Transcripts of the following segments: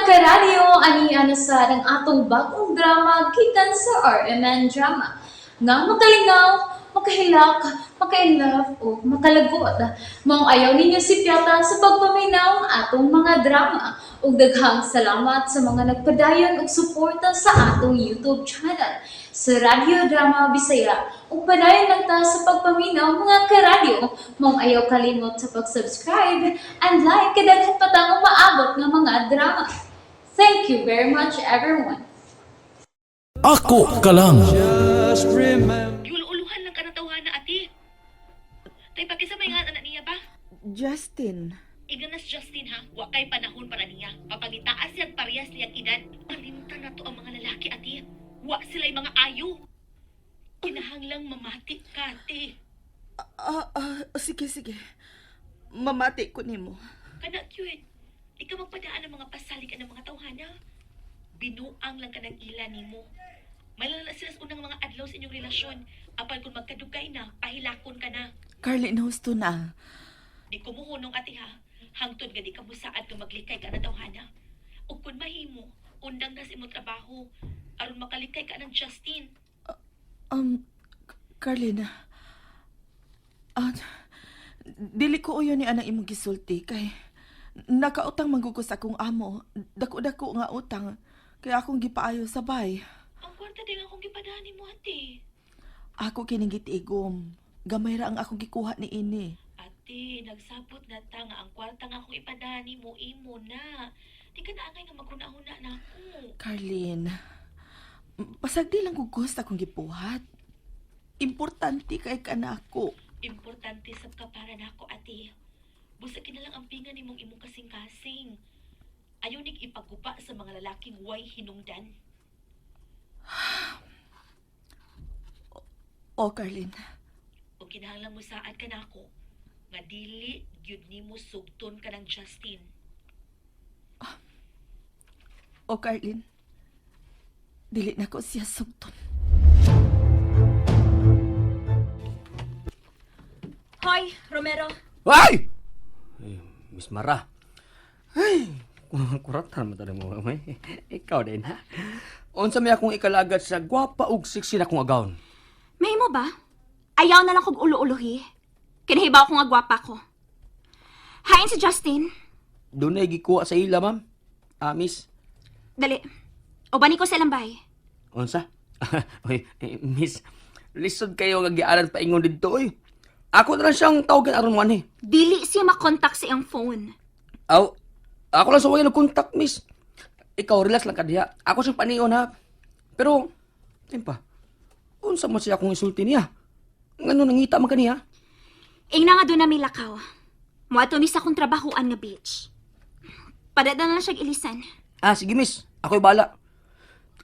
karadyo, aniya na sa ng atong bagong drama gikan sa RMN Drama. Nga makalingaw, makahilak, makailove, o makalagot. Maong ayaw ninyo si Piata sa pagpaminaw ang atong mga drama. Ug daghang salamat sa mga nagpadayon ug suporta sa atong YouTube channel sa Radyo Drama Bisaya. Ug padayon lang ta sa pagpaminaw mga karadyo. Maong ayaw kalimot sa pag-subscribe and like kadaghan pa tang maabot nga mga drama. Thank you very much everyone. Ako ka lang. Yul-uluhan lang ka na tawhana, ate. Tay, pakisabay nga anak niya ba? Justin, Iganas Justin ha, wa kay panahon para niya. Papangitaas siyang parehas niyang edad. Palimtan na to ang mga lalaki, ate. Wa sila'y mga ayo. Kinahanglang mamati ka, ate. sige. Mamati ko nimo. Kana yun. Ikaw magpadaan ng mga pasalik ng mga tawhana. Binuang lang ka ng ila nimo. Malala sila sa unang mga adlaw sa inyong relasyon. Apal kung magkadugay na, pahilakon ka na. Carlin, husto na. Di ko muhunong, ate ha. Hangtod nga di ka musaad nga maglikay ka na tawhana. O kung mahimo, undang na sa imong trabaho. Aron makalikay ka ng Justin. Carlin, dili ko uyo ni anang imong gisulti kay nakautang manggugos akong amo. Dako-dako nga utang kaya akong gipaayo sa bay. Ang kwarta din akong gipadani mo, ate. Ako kining gitigom. Gamay ra ang akong gikuha ni ini. Ate, nagsabot na ta nga ang kwarta nga akong ipadani mo, imo na. Di ka na angay nga maghuna-huna na ako. Carlin, pasagdi lang gugos akong gipuhat. Importante kay kanako. Importante sab ka para nako, ate. Busagin na lang ang pinga nimong imong kasing-kasing. Ayaw nig ipagupa sa mga lalaking way hinungdan. O, Carlin. O kinahanglang mo saad ka nako nga dili gyud nimo sugton ka ng Justin. O, Carlin. Dili na ko siya sugton. Hoy, Romero. Ay! Miss Mara. Ay, kuratan mo talaga mo. Ikaw din, ha? Unsa may akong ikalagad sa gwapa ug siksi na kong agawn. May mo ba? Ayaw na lang kong ulo-uluhi. Kinahibaw ko nga gwapa ko. Hain si Justin. Doon ay gikuha sa ila, ma'am. Miss. Dali. O bani ko sa ilang bahay. Unsa? Oy, miss. Lisod kayo nga giaran pa ingon didto, oy. Ako na lang siyang tawagan aron man, eh. Dili siya makontak sa iyang phone. Aw, ako lang sa way nag-contact, miss. Ikaw, relax lang ka diha. Ako siyang paniyon, ha? Pero, timpa, unsa mo siya akong isulti niya? Ngano nangita man kaniya? Ingna nga doon na may lakaw. Muato mi sa kong trabahoan nga beach. Padada na lang siya ilisan. Sige, miss. Ako'y bala.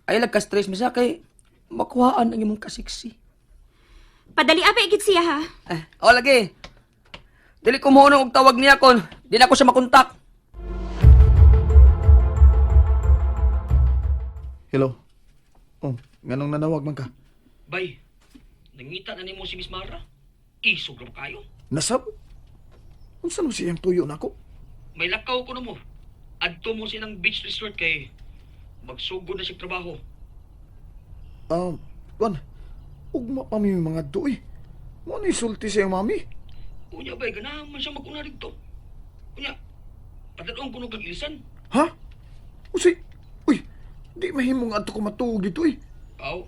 Ay, ka-stress, miss, ha? Kay makuhaan ang imong kasiksi. Padali apa igit siya ha. Lagi. Dili ko mohunong og tawag niya kon. Di na ko siya makontak. Hello. Oh, nganong nanawag man ka? Bay, nangita na nimo si Miss Mara. Isog ra kayo. Nasab? Unsa no siyang tuyo nako? May lakaw ko na mo. Adto mo silang beach resort kay magsugod na siya trabaho. Wan. Ugma pa mi mga doy. Mo ni sulti sa iyong mami. Unya bay, ganahan man siya mag-una rito. Unya, patadong kuno kag ilisan. Ha? Uy, di mahimong ato ko matuog dito eh. Aw,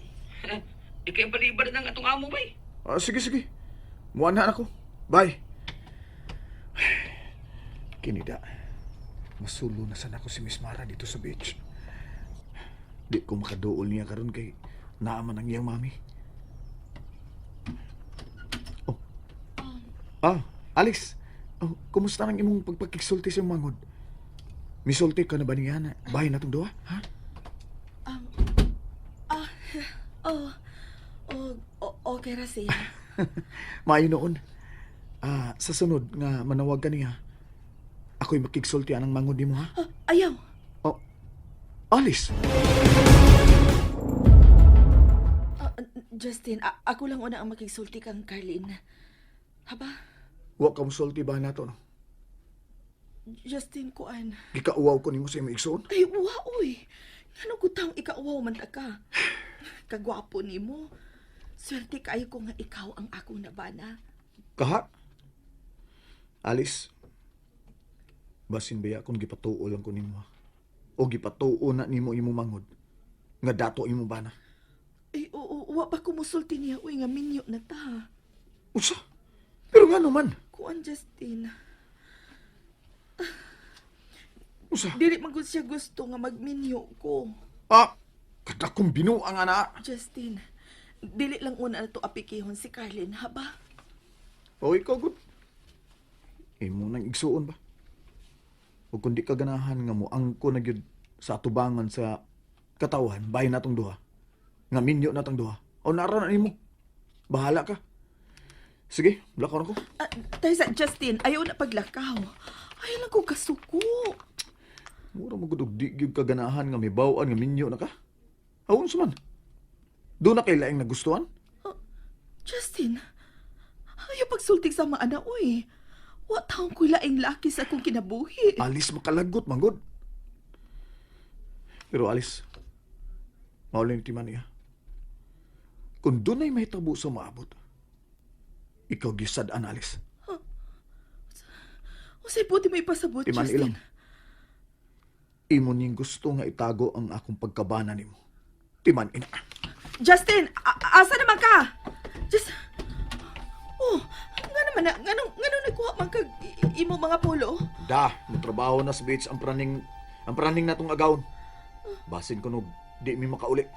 ikay balibad ng atong amo bay. Sige. Muan na ako. Bye. Kinida. Masulo na sana ako si Miss Mara dito sa beach. Di ko makaduol niya karon kay naaman ang iyang mami. Alex. Kumusta nang imong pagpakigsulti sa mangod? Misulti ka na ba niya na bahay na itong duwa? Ha? Okay ra siya. Maayo noon. Sa sunod nga manawag ka niya, ako'y makigsulti anang mangod ni mo, ha? Ayaw. Alice! Justin, ako lang una ang makigsulti kang Carlin. Haba? Wa ka musulti ba na to, no? Justin, kuan. Gikauwaw ko nimo sa imong igsoon. Ay, uwa, uy. Ano gutang ikauwaw man ta ka? Kagwapo ni mo. Swerte kayo ko nga ikaw ang akong nabana. Kaha? Alice, basin baya kung gipatuo lang ko nimo. O gipatuo na nimo imong mangod. Nga dato imong bana. Ay, oo, uwa pa kumusulti niya, uy, nga minyo na ta. Usa? Pero nga naman. Kuan, Justin. Usa? Dili man gud siya gusto nga magminyo ko. Ah, kada kong binuang ana. Justin, dili lang una na to apikihon si Carlin, ha ba? O ikaw, good. Imo nang igsuon ba? O kundi ka ganahan nga mo angko na gyud sa atubangan sa katawhan, bahin natong duha. Nga minyo natong duha. O nara na nimo. Bahala ka. Sige, lakaw na ko. Tayo sa Justin, ayaw na paglakaw. Ayaw lang ko kasuko. Mura mo gud og di gyud ka ganahan nga may bawaan nga minyo na ka. Awon sa man. Do na kay laing nagustuhan? Justin, ayaw pagsultig sa mga anak, uy. Wa taong ko laing laki sa akong kinabuhi. Alis makalagot, manggod. Pero Alice, maulay ni Timan niya. Kung doon ay may tabo sa maabot, ikaw gisad-an, Alice. Usay puti mo ipasabot, Timan Justin. ilang. Imo niyang gusto nga itago ang akong pagkabana nimo. Timan ina. Justin, asa naman ka? Just... Oh, nga naman na, nga nagkuha man kag imo mga polo. Da, trabaho na sa beach ang praning natong agawon. Basin ko no, di mi makauli.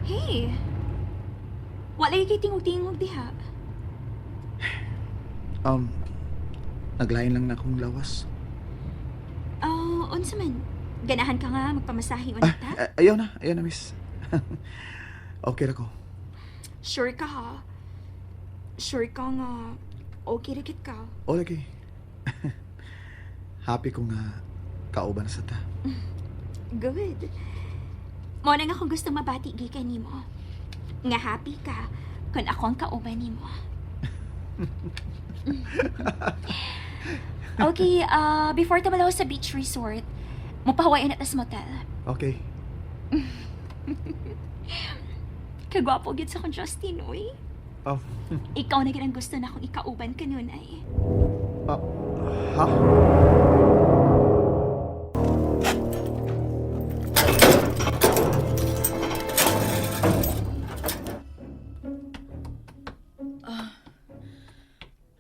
Hey, wala kay tingog-tingog diha. Naglain lang na akong lawas. Unsa man? Ganahan ka nga magpamasahe ulit ha? Ayaw na, miss. Okay ra ko. Sure ka ha? Sure ka nga okay rikit ka? O lagi. Happy ko nga kauban sa ta. Good. Mo na nga kung gusto mabati gikan nimo. Nga happy ka kung ako ang kauban nimo. Okay, before tumalaw sa beach resort, mapahawayan na ta sa motel. Okay. Kagwapo gid sa kong Justin, uy. Oh. Ikaw na gid ang gusto na akong ikauban kanun ay. Ha?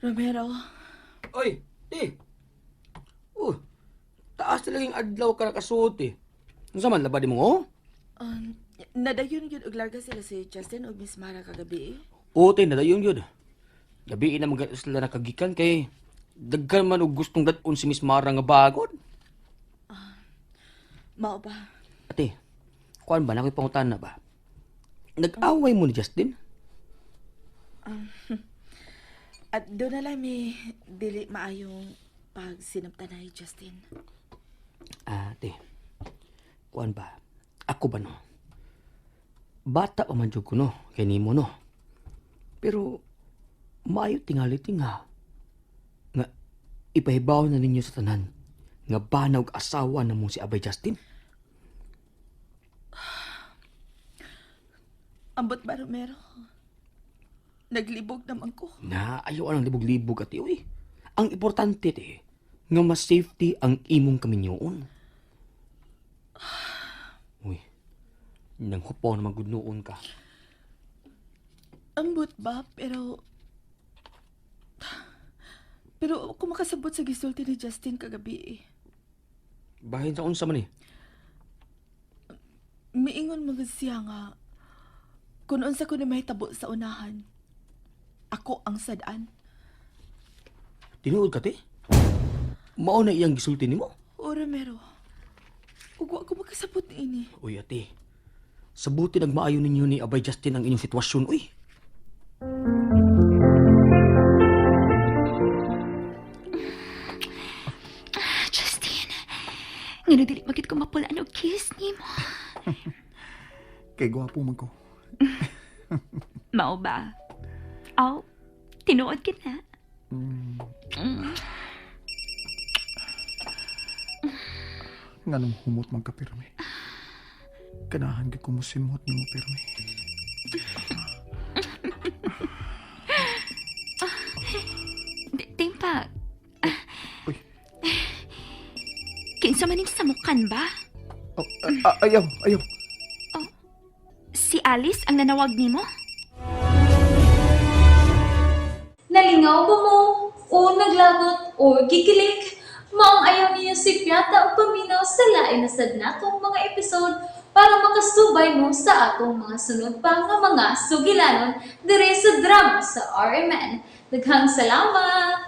Romero, Oy, di. Taas talagang adlaw ka nakasuot eh. Ano sa man, labadi mo, oh? nadayon yun og larga sila si Justin o Miss Mara kagabi. Ote, nadayon yun. Gabi na mga sila nakagikan kay dagkan man og gustong daton si Miss Mara nga bagod. Mao ba? Ate, kuan ba na ko'y pangutan na ba? Nag-away mo ni Justin? At doon na lang may dili maayong pagsinamtanay, Justin. Ate, kuan ba? Ako ba no? Bata pa man jud ko no, kay nimo no. Pero maayo tingali tinga. Nga ipahibaw na ninyo sa tanan nga banaw og asawa na mo si Abay Justin. Ambot ba, Romero? Naglibog naman ko. Na ayaw anang libog-libog ati uy. Ang importante te nga mas safety ang imong kaminyoon. Uy. Nang hupaw na magudnoon ka. Ambot ba? Pero ako makasabot sa gisulti ni Justin kagabi. Bahin sa unsa man eh. Miingon mga siya nga kung unsa ko na mahitabo sa unahan, ako ang sadaan. Tinuod ka te? Mao na iyang gisulti nimo? O, Romero, ug wa ko makasabot ini. Uy ate. Sabuti nagmaayo ninyo ni Abay Justin ang inyong sitwasyon uy. Justin, nga dili magit ko mapulaan og kiss nimo. Kay gwapo man ko. Mao ba? Aw, tinuod kita. Nganong humot man ka pirmi. Ganahan ka kumusimot ni mo pirmi. Timpa, Uy, kinsa maning samukan ba? oh, ayaw. Si Alice ang nanawag nimo? Nalingaw ba mo? O naglagot? O gikilig? Maong ayaw niya si Piata o paminaw sa lain na sad natong mga episode para makasubay mo sa atong mga sunod pa nga mga sugilanon dire sa drama sa RMN. Daghang salamat!